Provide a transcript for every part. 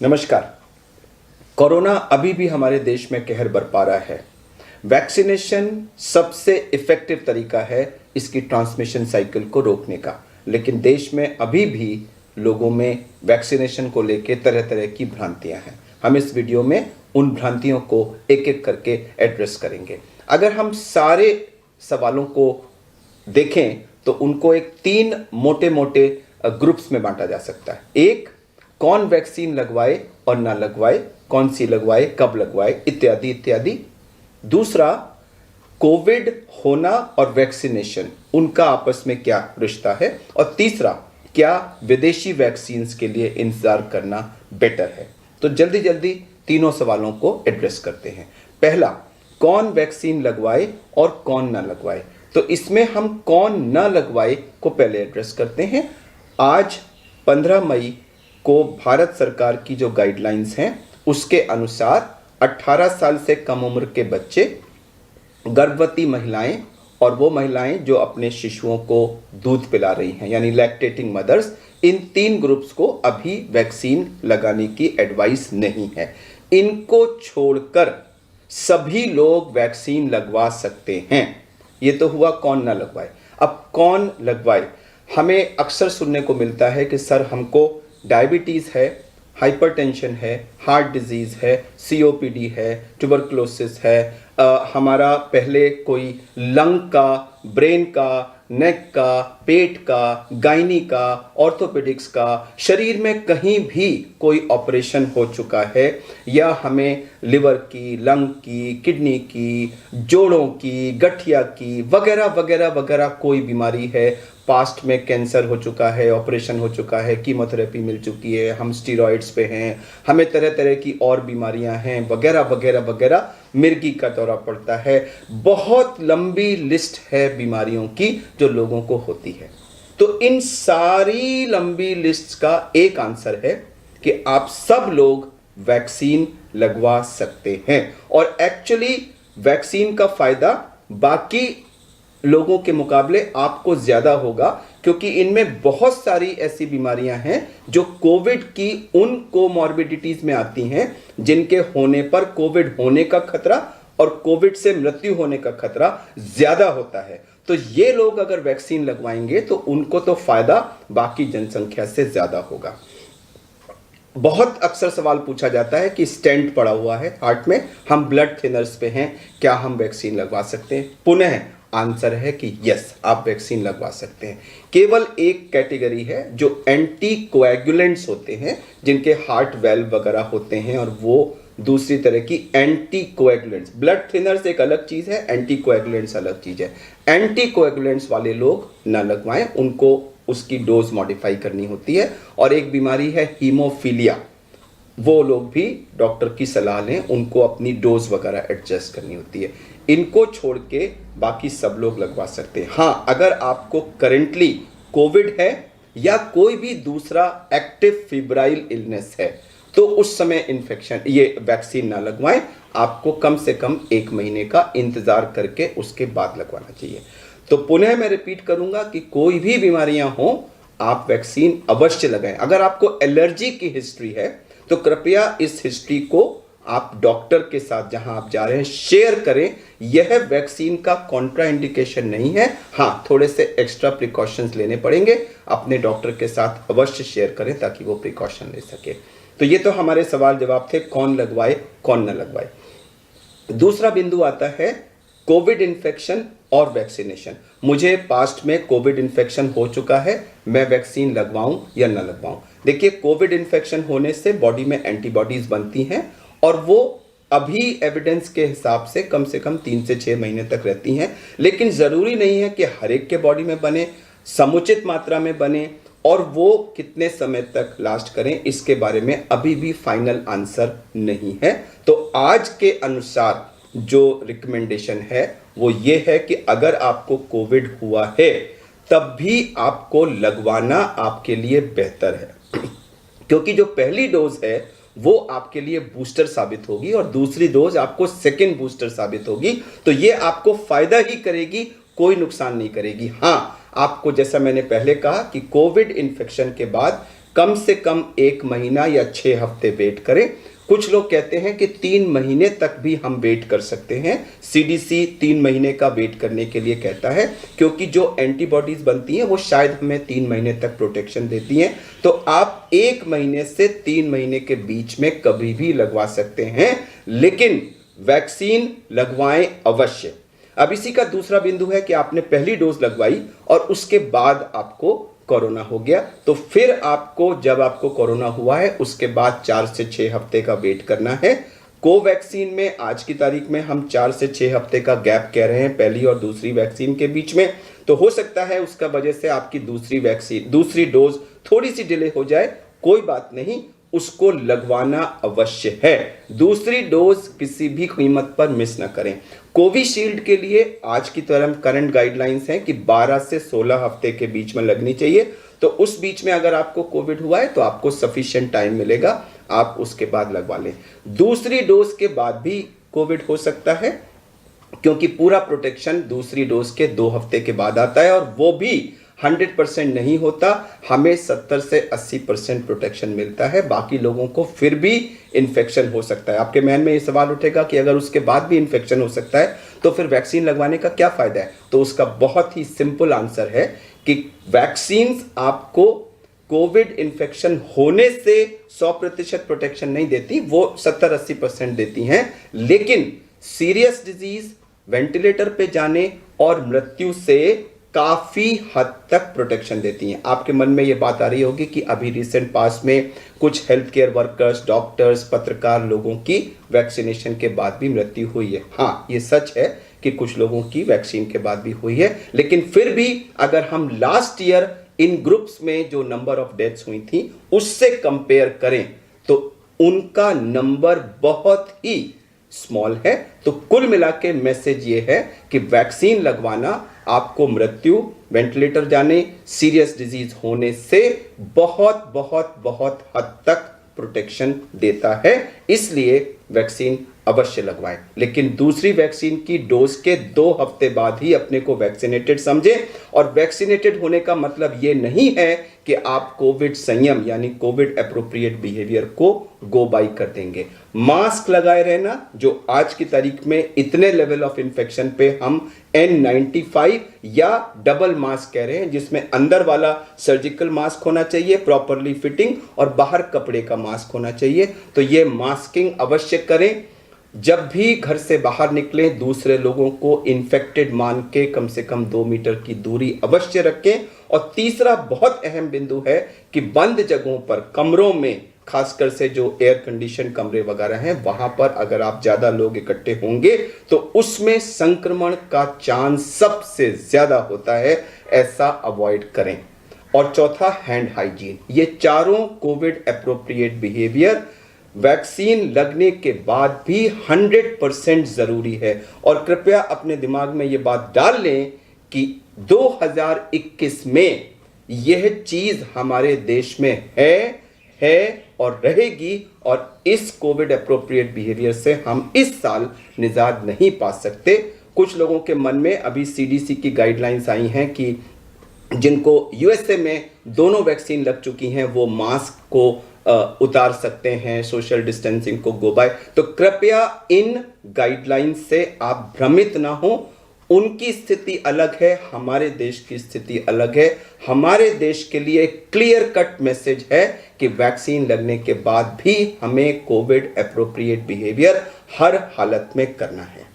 नमस्कार। कोरोना अभी भी हमारे देश में कहर बरपा रहा है। वैक्सीनेशन सबसे इफेक्टिव तरीका है इसकी ट्रांसमिशन साइकिल को रोकने का, लेकिन देश में अभी भी लोगों में वैक्सीनेशन को लेकर तरह तरह की भ्रांतियां हैं। हम इस वीडियो में उन भ्रांतियों को एक एक करके एड्रेस करेंगे। अगर हम सारे सवालों को देखें तो उनको एक तीन मोटे मोटे ग्रुप्स में बांटा जा सकता है। एक, कौन वैक्सीन लगवाए और ना लगवाए, कौन सी लगवाए, कब लगवाए, इत्यादि इत्यादि। दूसरा, कोविड होना और वैक्सीनेशन उनका आपस में क्या रिश्ता है। और तीसरा, क्या विदेशी वैक्सीन के लिए इंतजार करना बेटर है। तो जल्दी जल्दी तीनों सवालों को एड्रेस करते हैं। पहला, कौन वैक्सीन लगवाए और कौन ना लगवाए। तो इसमें हम कौन ना लगवाए को पहले एड्रेस करते हैं। आज 15 मई को भारत सरकार की जो गाइडलाइंस हैं उसके अनुसार 18 साल से कम उम्र के बच्चे, गर्भवती महिलाएं और वो महिलाएं जो अपने शिशुओं को दूध पिला रही हैं यानी लैक्टेटिंग मदर्स, इन तीन ग्रुप्स को अभी वैक्सीन लगाने की एडवाइस नहीं है। इनको छोड़कर सभी लोग वैक्सीन लगवा सकते हैं। ये तो हुआ कौन ना लगवाए। अब कौन लगवाए। हमें अक्सर सुनने को मिलता है कि सर हमको डायबिटीज़ है, हाइपरटेंशन है, हार्ट डिजीज़ है, सीओपीडी है, ट्यूबरकुलोसिस है, हमारा पहले कोई लंग का, ब्रेन का, नेक का, पेट का, गायनी का, ऑर्थोपेडिक्स का, शरीर में कहीं भी कोई ऑपरेशन हो चुका है, या हमें लिवर की, लंग की, किडनी की, जोड़ों की, गठिया की, वगैरह वगैरह वगैरह कोई बीमारी है, पास्ट में कैंसर हो चुका है, ऑपरेशन हो चुका है, कीमोथेरेपी मिल चुकी है, हम स्टीरॉइड्स पे हैं, हमें तरह तरह की और बीमारियां हैं, वगैरह वगैरह वगैरह, मिर्गी का दौरा पड़ता है, बहुत लंबी लिस्ट है बीमारियों की जो लोगों को होती है। तो इन सारी लंबी लिस्ट का एक आंसर है कि आप सब लोग वैक्सीन लगवा सकते हैं। और एक्चुअली वैक्सीन का फायदा बाकी लोगों के मुकाबले आपको ज्यादा होगा, क्योंकि इनमें बहुत सारी ऐसी बीमारियां हैं जो कोविड की उन कोमॉर्बिडिटीज में आती हैं जिनके होने पर कोविड होने का खतरा और कोविड से मृत्यु होने का खतरा ज्यादा होता है। तो ये लोग अगर वैक्सीन लगवाएंगे तो उनको तो फायदा बाकी जनसंख्या से ज्यादा होगा। बहुत अक्सर सवाल पूछा जाता है कि स्टेंट पड़ा हुआ है हार्ट में, हम ब्लड थिनर्स पे हैं, क्या हम वैक्सीन लगवा सकते हैं। पुनः आंसर है कि यस, आप वैक्सीन लगवा सकते हैं। केवल एक कैटेगरी है जो एंटी कोएगुलेंट्स होते हैं, जिनके हार्ट वेल्व वगैरह होते हैं, और वो दूसरी तरह की एंटी कोएगुलेंट्स। ब्लड थिनर्स एक अलग चीज है, एंटी कोएगुलेंट्स अलग चीज है। एंटी कोएगुलेंट्स वाले लोग ना लगवाएं, उनको उसकी डोज मॉडिफाई करनी होती है। और एक बीमारी है हीमोफीलिया, वो लोग भी डॉक्टर की सलाह लें, उनको अपनी डोज वगैरह एडजस्ट करनी होती है। इनको छोड़ के बाकी सब लोग लगवा सकते हैं। हाँ, अगर आपको करेंटली कोविड है या कोई भी दूसरा एक्टिव फिब्राइल इलनेस है तो उस समय ये वैक्सीन ना लगवाएं, आपको कम से कम 1 महीने का इंतजार करके उसके बाद लगवाना चाहिए। तो पुनः मैं रिपीट करूंगा कि कोई भी बीमारियां हो, आप वैक्सीन अवश्य लगाएं। अगर आपको एलर्जी की हिस्ट्री है तो कृपया इस हिस्ट्री को आप डॉक्टर के साथ जहां आप जा रहे हैं शेयर करें। यह वैक्सीन का कॉन्ट्राइंडिकेशन नहीं है। हाँ, थोड़े से एक्स्ट्रा प्रिकॉशंस लेने पड़ेंगे, अपने डॉक्टर के साथ अवश्य शेयर करें ताकि वो प्रिकॉशन ले सके। तो ये तो हमारे सवाल जवाब थे, कौन लगवाए कौन न लगवाए। दूसरा बिंदु आता है कोविड इन्फेक्शन और वैक्सीनेशन। मुझे पास्ट में कोविड इन्फेक्शन हो चुका है, मैं वैक्सीन लगवाऊं या न लगवाऊं। देखिए, कोविड इन्फेक्शन होने से बॉडी में एंटीबॉडीज बनती हैं और वो अभी एविडेंस के हिसाब से कम 3 से 6 महीने तक रहती हैं, लेकिन जरूरी नहीं है कि हर एक के बॉडी में बने, समुचित मात्रा में बने, और वो कितने समय तक लास्ट करें इसके बारे में अभी भी फाइनल आंसर नहीं है। तो आज के अनुसार जो रिकमेंडेशन है वो ये है कि अगर आपको कोविड हुआ है तब भी आपको लगवाना आपके लिए बेहतर है, क्योंकि जो पहली डोज है वो आपके लिए बूस्टर साबित होगी और दूसरी डोज आपको सेकेंड बूस्टर साबित होगी। तो ये आपको फायदा ही करेगी, कोई नुकसान नहीं करेगी। हाँ, आपको जैसा मैंने पहले कहा कि कोविड इन्फेक्शन के बाद कम से कम 1 महीना या 6 हफ्ते वेट करें। कुछ लोग कहते हैं कि 3 महीने तक भी हम वेट कर सकते हैं। सीडीसी 3 महीने का वेट करने के लिए कहता है, क्योंकि जो एंटीबॉडीज बनती हैं वो शायद हमें 3 महीने तक प्रोटेक्शन देती हैं। तो आप 1 महीने से 3 महीने के बीच में कभी भी लगवा सकते हैं, लेकिन वैक्सीन लगवाएं अवश्य। अब इसी का दूसरा बिंदु है कि आपने पहली डोज लगवाई और उसके बाद आपको कोरोना हो गया, तो फिर आपको, जब आपको कोरोना हुआ है उसके बाद 4 से 6 हफ्ते का वेट करना है। कोवैक्सीन में आज की तारीख में हम 4 से 6 हफ्ते का गैप कह रहे हैं पहली और दूसरी वैक्सीन के बीच में। तो हो सकता है उसका वजह से आपकी दूसरी डोज थोड़ी सी डिले हो जाए, कोई बात नहीं, उसको लगवाना अवश्य है। दूसरी डोज किसी भी कीमत पर मिस ना करें। कोविशील्ड के लिए आज की तरह करंट गाइडलाइंस हैं कि 12 से 16 हफ्ते के बीच में लगनी चाहिए। तो उस बीच में अगर आपको कोविड हुआ है तो आपको सफिशिएंट टाइम मिलेगा, आप उसके बाद लगवा लें। दूसरी डोज के बाद भी कोविड हो सकता है, क्योंकि पूरा प्रोटेक्शन दूसरी डोज के 2 हफ्ते के बाद आता है, और वो भी 100% नहीं होता। हमें 70 से 80% प्रोटेक्शन मिलता है, बाकी लोगों को फिर भी इन्फेक्शन हो सकता है। आपके मन में ये सवाल उठेगा कि अगर उसके बाद भी इन्फेक्शन हो सकता है तो फिर वैक्सीन लगवाने का क्या फायदा है? तो उसका बहुत ही सिंपल आंसर है कि वैक्सीन आपको कोविड इन्फेक्शन होने से 100% प्रोटेक्शन नहीं देती, वो 70-80% देती हैं, लेकिन सीरियस डिजीज, वेंटिलेटर पे जाने और मृत्यु से काफी हद तक प्रोटेक्शन देती हैं। आपके मन में ये बात आ रही होगी कि अभी रिसेंट पास में कुछ हेल्थ केयर वर्कर्स, डॉक्टर्स, पत्रकार लोगों की वैक्सीनेशन के बाद भी मृत्यु हुई है। हाँ, ये सच है कि कुछ लोगों की वैक्सीन के बाद भी हुई है, लेकिन फिर भी अगर हम लास्ट ईयर इन ग्रुप्स में जो नंबर ऑफ डेथ्स हुई थी उससे कंपेयर करें तो उनका नंबर बहुत ही स्मॉल है। तो कुल मिला के मैसेज ये है कि वैक्सीन लगवाना आपको मृत्यु, वेंटिलेटर जाने, सीरियस डिजीज होने से बहुत बहुत बहुत हद तक प्रोटेक्शन देता है, इसलिए वैक्सीन अवश्य लगवाएं। लेकिन दूसरी वैक्सीन की डोज के 2 हफ्ते बाद ही अपने को वैक्सीनेटेड समझें। और वैक्सीनेटेड होने का मतलब ये नहीं है कि आप कोविड संयम यानी कोविड एप्रोप्रिएट बिहेवियर को गो बाई कर देंगे। मास्क लगाए रहना, जो आज की तारीख में इतने लेवल ऑफ इंफेक्शन पे हम N95 या डबल मास्क कह रहे हैं, जिसमें अंदर वाला सर्जिकल मास्क होना चाहिए प्रॉपरली फिटिंग और बाहर कपड़े का मास्क होना चाहिए। तो ये मास्किंग अवश्य करें। जब भी घर से बाहर निकलें दूसरे लोगों को इन्फेक्टेड मान के कम से कम 2 मीटर की दूरी अवश्य रखें। और तीसरा बहुत अहम बिंदु है कि बंद जगहों पर, कमरों में, खासकर से जो एयर कंडीशन कमरे वगैरह हैं वहां पर अगर आप ज्यादा लोग इकट्ठे होंगे तो उसमें संक्रमण का चांस सबसे ज्यादा होता है, ऐसा अवॉइड करें। और चौथा, हैंड हाइजीन। ये चारों कोविड एप्रोप्रिएट बिहेवियर वैक्सीन लगने के बाद भी 100% जरूरी है। और कृपया अपने दिमाग में ये बात डाल लें कि 2021 में यह चीज हमारे देश में है और रहेगी, और इस कोविड एप्रोप्रिएट बिहेवियर से हम इस साल निजात नहीं पा सकते। कुछ लोगों के मन में अभी सीडीसी की गाइडलाइंस आई हैं कि जिनको यूएसए में दोनों वैक्सीन लग चुकी हैं वो मास्क को उतार सकते हैं, सोशल डिस्टेंसिंग को गो बाय। तो कृपया इन गाइडलाइंस से आप भ्रमित ना हो। उनकी स्थिति अलग है, हमारे देश की स्थिति अलग है। हमारे देश के लिए क्लियर कट मैसेज है कि वैक्सीन लगने के बाद भी हमें कोविड एप्रोप्रिएट बिहेवियर हर हालत में करना है।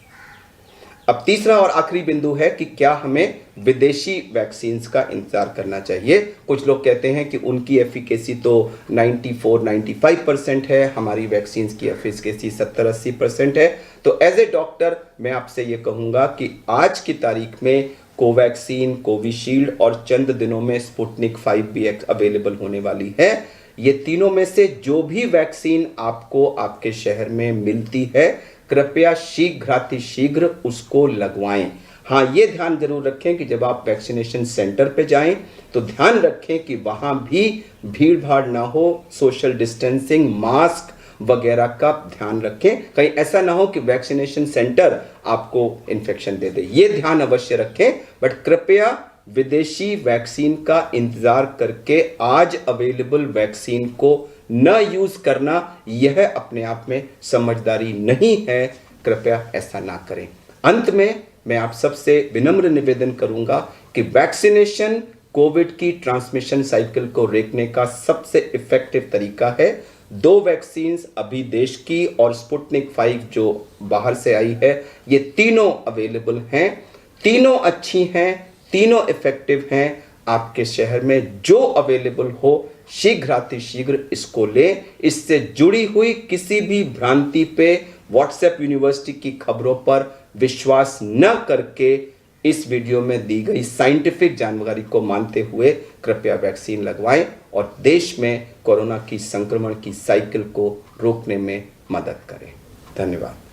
अब तीसरा और आखिरी बिंदु है कि क्या हमें विदेशी वैक्सीन्स का इंतजार करना चाहिए। कुछ लोग कहते हैं कि उनकी एफिकेसी तो 94-95% है, हमारी वैक्सीन्स की एफिकेसी 70-80% है। तो एज ए डॉक्टर मैं आपसे ये कहूँगा कि आज की तारीख में कोवैक्सीन, कोविशील्ड और चंद दिनों में स्पुतनिक 5 भी अवेलेबल होने वाली है। ये तीनों में से जो भी वैक्सीन आपको आपके शहर में मिलती है कृपया शीघ्र उसको लगवाएं। हाँ, ये ध्यान जरूर रखें कि जब आप वैक्सीनेशन सेंटर पे जाएं तो ध्यान रखें कि वहां भी भीड़ भाड़ ना हो, सोशल डिस्टेंसिंग, मास्क वगैरह का ध्यान रखें। कहीं ऐसा ना हो कि वैक्सीनेशन सेंटर आपको इन्फेक्शन दे दे, ये ध्यान अवश्य रखें। बट कृपया विदेशी वैक्सीन का इंतजार करके आज अवेलेबल वैक्सीन को न यूज करना यह अपने आप में समझदारी नहीं है। कृपया ऐसा ना करें। अंत में मैं आप सबसे विनम्र निवेदन करूंगा कि वैक्सीनेशन कोविड की ट्रांसमिशन साइकिल को रोकने का सबसे इफेक्टिव तरीका है। 2 वैक्सीन्स अभी देश की और स्पुतनिक 5 जो बाहर से आई है, ये तीनों अवेलेबल हैं, तीनों अच्छी हैं, तीनों इफेक्टिव हैं। आपके शहर में जो अवेलेबल हो शीघ्रातिशीघ्र इसको लें। इससे जुड़ी हुई किसी भी भ्रांति पे, व्हाट्सएप यूनिवर्सिटी की खबरों पर विश्वास न करके इस वीडियो में दी गई साइंटिफिक जानकारी को मानते हुए कृपया वैक्सीन लगवाएं और देश में कोरोना की संक्रमण की साइकिल को रोकने में मदद करें। धन्यवाद।